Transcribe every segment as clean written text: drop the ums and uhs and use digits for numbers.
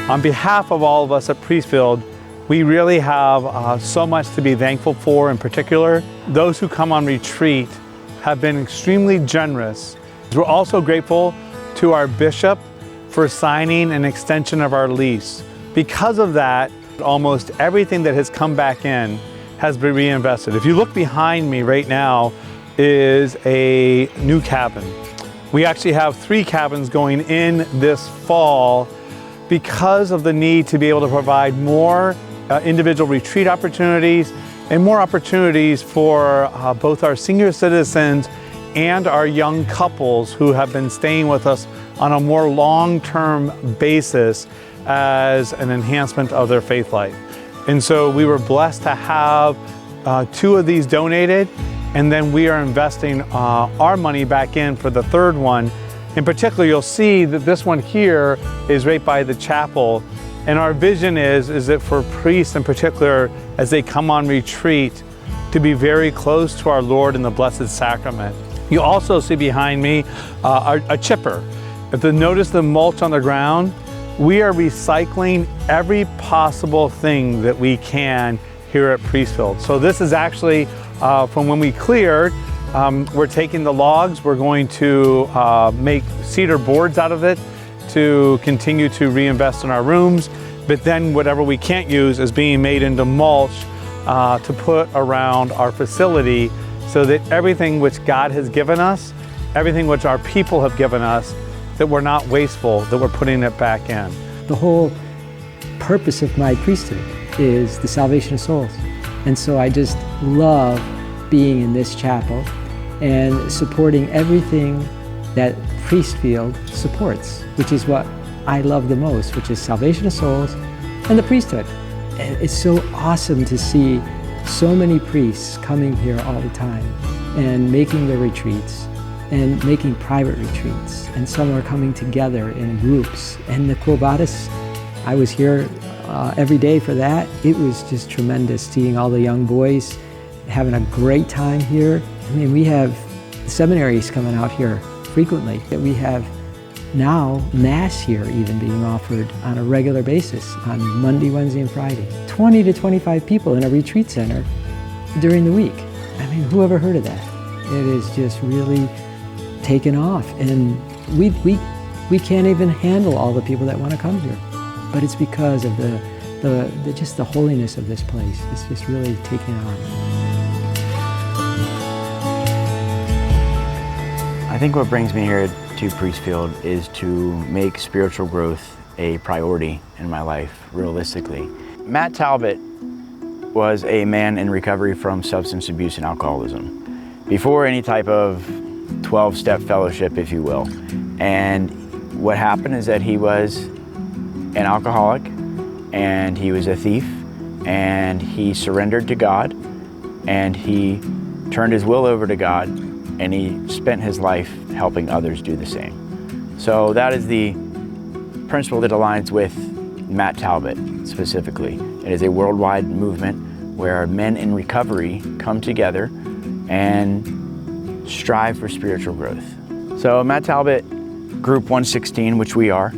On behalf of all of us at Priestfield, we really have so much to be thankful for. In particular, those who come on retreat have been extremely generous. We're also grateful to our bishop for signing an extension of our lease. Because of that, almost everything that has come back in has been reinvested. If you look behind me right now is a new cabin. We actually have 3 cabins going in this fall because of the need to be able to provide more individual retreat opportunities and more opportunities for both our senior citizens and our young couples who have been staying with us on a more long-term basis as an enhancement of their faith life. And so we were blessed to have 2 of these donated, and then we are investing our money back in for the 3rd one. In particular, you'll see that this one here is right by the chapel. And our vision is that for priests in particular, as they come on retreat, to be very close to our Lord in the Blessed Sacrament. You also see behind me a chipper. If you notice the mulch on the ground, we are recycling every possible thing that we can here at Priestfield. So this is actually from when we cleared. We're taking the logs, we're going to make cedar boards out of it to continue to reinvest in our rooms, but then whatever we can't use is being made into mulch to put around our facility so that everything which God has given us, everything which our people have given us, that we're not wasteful, that we're putting it back in. The whole purpose of my priesthood is the salvation of souls. And so I just love being in this chapel and supporting everything that Priestfield supports, which is what I love the most, which is salvation of souls and the priesthood. And it's so awesome to see so many priests coming here all the time and making their retreats and making private retreats. And some are coming together in groups. And the Quo Vadis, I was here every day for that. It was just tremendous seeing all the young boys having a great time here. I mean, we have seminaries coming out here frequently. That we have now Mass here even being offered on a regular basis on Monday, Wednesday, and Friday. 20 to 25 people in a retreat center during the week. I mean, who ever heard of that? It is just really taken off, and we can't even handle all the people that want to come here. But it's because of just the holiness of this place. It's just really taking on. I think what brings me here to Priestfield is to make spiritual growth a priority in my life, realistically. Matt Talbot was a man in recovery from substance abuse and alcoholism before any type of 12-step fellowship, if you will. And what happened is that he was an alcoholic and he was a thief, and he surrendered to God and he turned his will over to God, and he spent his life helping others do the same. So that is the principle that aligns with Matt Talbot specifically. It is a worldwide movement where men in recovery come together and strive for spiritual growth. So Matt Talbot Group 116, which we are,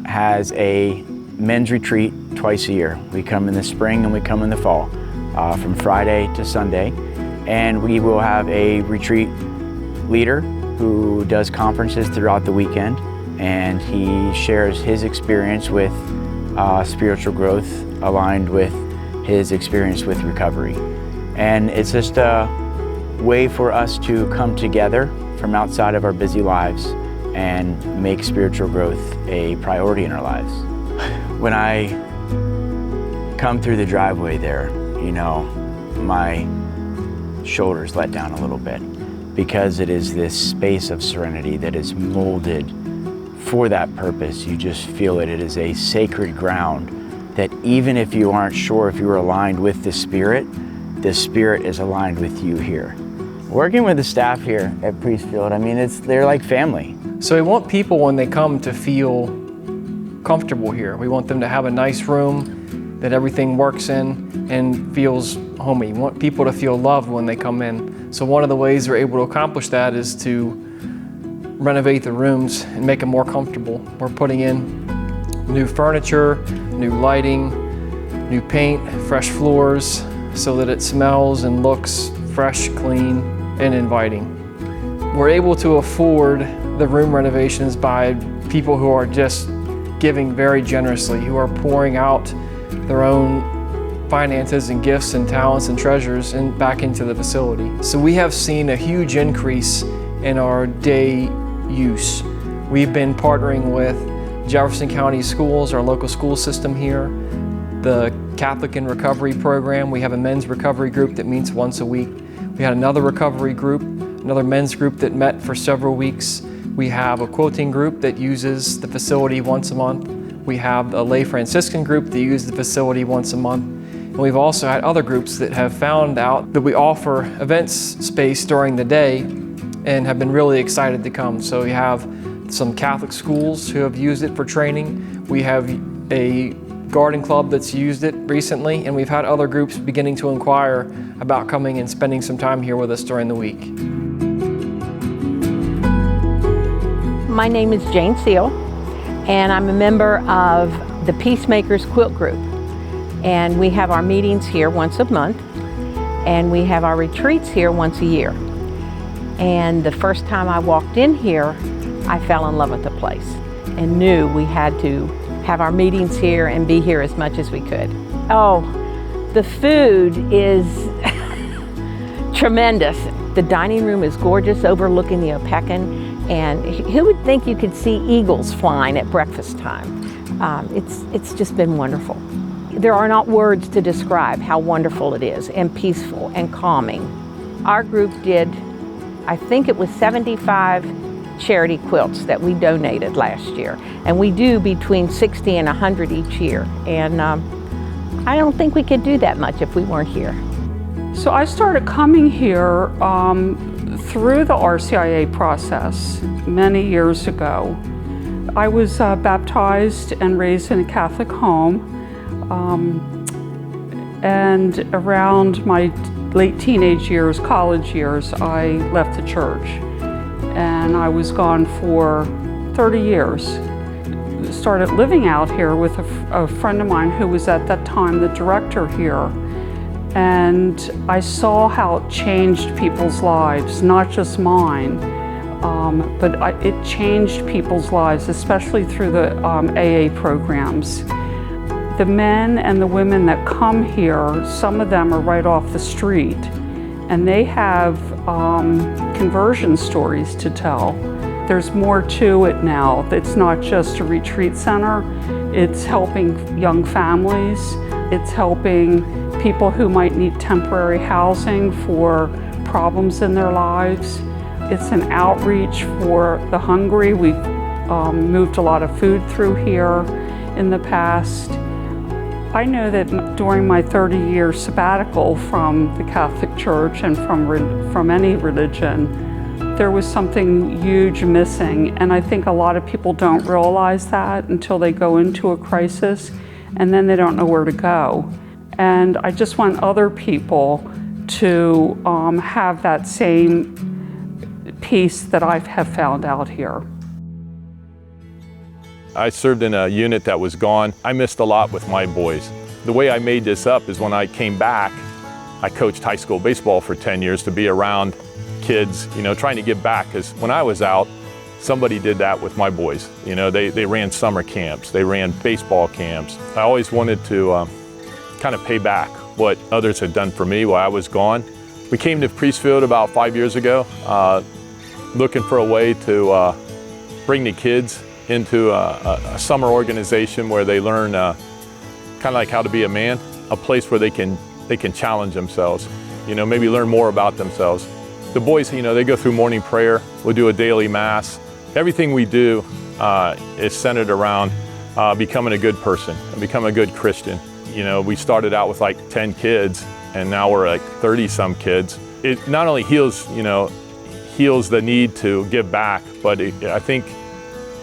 has a men's retreat twice a year. We come in the spring and we come in the fall, from Friday to Sunday. And we will have a retreat leader who does conferences throughout the weekend, and he shares his experience with spiritual growth aligned with his experience with recovery. And it's just a way for us to come together from outside of our busy lives and make spiritual growth a priority in our lives. When I come through the driveway there, you know, my shoulders let down a little bit, because it is this space of serenity that is molded for that purpose. You just feel it. It is a sacred ground that even if you aren't sure if you're aligned with the Spirit is aligned with you here. Working with the staff here at Priestfield, I mean, they're like family. So we want people when they come to feel comfortable here. We want them to have a nice room that everything works in and feels homey. We want people to feel loved when they come in. So one of the ways we're able to accomplish that is to renovate the rooms and make them more comfortable. We're putting in new furniture, new lighting, new paint, fresh floors, so that it smells and looks fresh, clean, and inviting. We're able to afford the room renovations by people who are just giving very generously, who are pouring out their own finances and gifts and talents and treasures back into the facility. So we have seen a huge increase in our day use. We've been partnering with Jefferson County Schools, our local school system here, the Catholic in Recovery program. We have a men's recovery group that meets once a week. We had another recovery group, another men's group that met for several weeks. We have a quilting group that uses the facility once a month. We have a lay Franciscan group that uses the facility once a month. And we've also had other groups that have found out that we offer events space during the day and have been really excited to come. So we have some Catholic schools who have used it for training. We have a garden club that's used it recently, and we've had other groups beginning to inquire about coming and spending some time here with us during the week. My name is Jane Seal, and I'm a member of the Peacemakers Quilt Group. And we have our meetings here once a month, and we have our retreats here once a year. And the first time I walked in here, I fell in love with the place and knew we had to have our meetings here and be here as much as we could. Oh, the food is tremendous. The dining room is gorgeous, overlooking the Opequon, and who would think you could see eagles flying at breakfast time? It's just been wonderful. There are not words to describe how wonderful it is, and peaceful and calming. Our group did, I think it was 75 charity quilts that we donated last year, and we do between 60 and 100 each year, and I don't think we could do that much if we weren't here. So I started coming here through the RCIA process many years ago. I was baptized and raised in a Catholic home, and around my late teenage years, college years, I left the church, and I was gone for 30 years. Started living out here with a friend of mine who was at that time the director here, and I saw how it changed people's lives, not just mine, but it changed people's lives, especially through the AA programs. The men and the women that come here, some of them are right off the street, and they have conversion stories to tell. There's more to it now. It's not just a retreat center. It's helping young families. It's helping people who might need temporary housing for problems in their lives. It's an outreach for the hungry. We've moved a lot of food through here in the past. I know that during my 30-year sabbatical from the Catholic Church and from any religion, there was something huge missing, and I think a lot of people don't realize that until they go into a crisis, and then they don't know where to go. And I just want other people to have that same peace that I have found out here. I served in a unit that was gone. I missed a lot with my boys. The way I made this up is when I came back, I coached high school baseball for 10 years to be around kids, trying to give back, because when I was out, somebody did that with my boys. They ran summer camps, they ran baseball camps. I always wanted to kind of pay back what others had done for me while I was gone. We came to Priestfield about 5 years ago, looking for a way to bring the kids into a summer organization where they learn kind of like how to be a man, a place where they can challenge themselves, maybe learn more about themselves. The boys, they go through morning prayer, we'll do a daily mass. Everything we do is centered around becoming a good person, and becoming a good Christian. We started out with like 10 kids, and now we're like 30-some kids. It not only heals the need to give back, but I think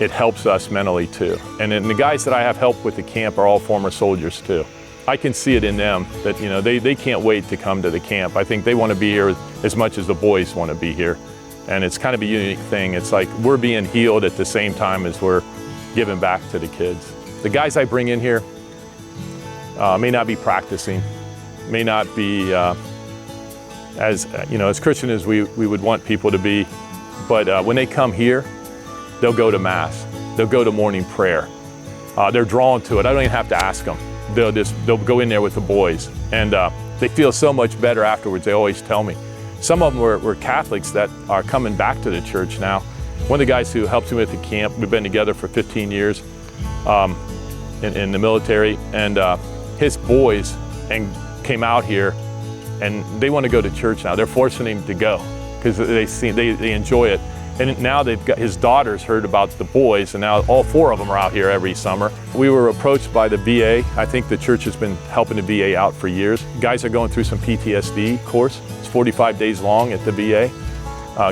it helps us mentally too. And then the guys that I have helped with the camp are all former soldiers too. I can see it in them that they can't wait to come to the camp. I think they want to be here as much as the boys want to be here. And it's kind of a unique thing. It's like we're being healed at the same time as we're giving back to the kids. The guys I bring in here may not be practicing, may not be as Christian as we would want people to be, but when they come here, they'll go to Mass, they'll go to morning prayer. They're drawn to it. I don't even have to ask them. They'll go in there with the boys, and they feel so much better afterwards. They always tell me. Some of them were Catholics that are coming back to the church now. One of the guys who helped me with the camp, we've been together for 15 years in the military, and his boys came out here, and they want to go to church now. They're forcing him to go because they enjoy it. And now his daughters heard about the boys, and now all 4 of them are out here every summer. We were approached by the VA. I think the church has been helping the VA out for years. Guys are going through some PTSD course. It's 45 days long at the VA.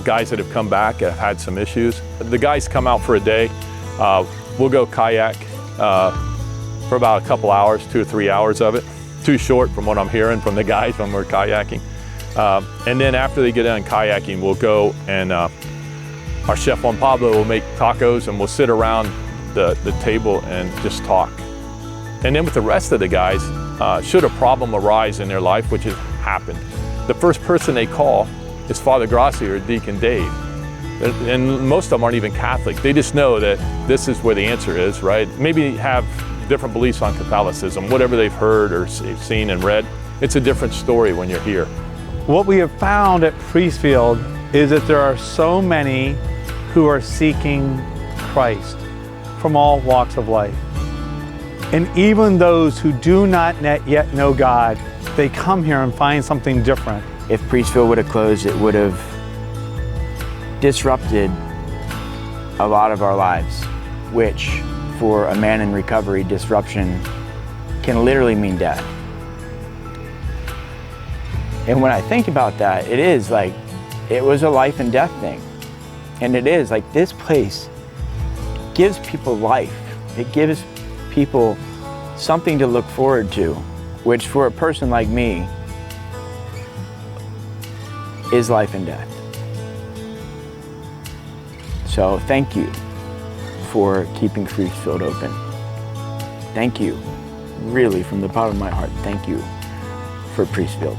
Guys that have come back have had some issues. The guys come out for a day. We'll go kayak for about a couple hours, 2 or 3 hours of it. Too short from what I'm hearing from the guys when we're kayaking. And then after they get done kayaking, we'll go and our chef Juan Pablo will make tacos, and we'll sit around the table and just talk. And then with the rest of the guys, should a problem arise in their life, which has happened, the first person they call is Father Grassi or Deacon Dave. And most of them aren't even Catholic. They just know that this is where the answer is, right? Maybe have different beliefs on Catholicism, whatever they've heard or seen and read. It's a different story when you're here. What we have found at Priestfield is that there are so many who are seeking Christ from all walks of life. And even those who do not yet know God, they come here and find something different. If Priestfield would have closed, it would have disrupted a lot of our lives, which for a man in recovery, disruption can literally mean death. And when I think about that, it is like, it was a life and death thing. And it is like, this place gives people life. It gives people something to look forward to, which for a person like me is life and death. So thank you for keeping Priestfield open. Thank you, really, from the bottom of my heart, thank you for Priestfield.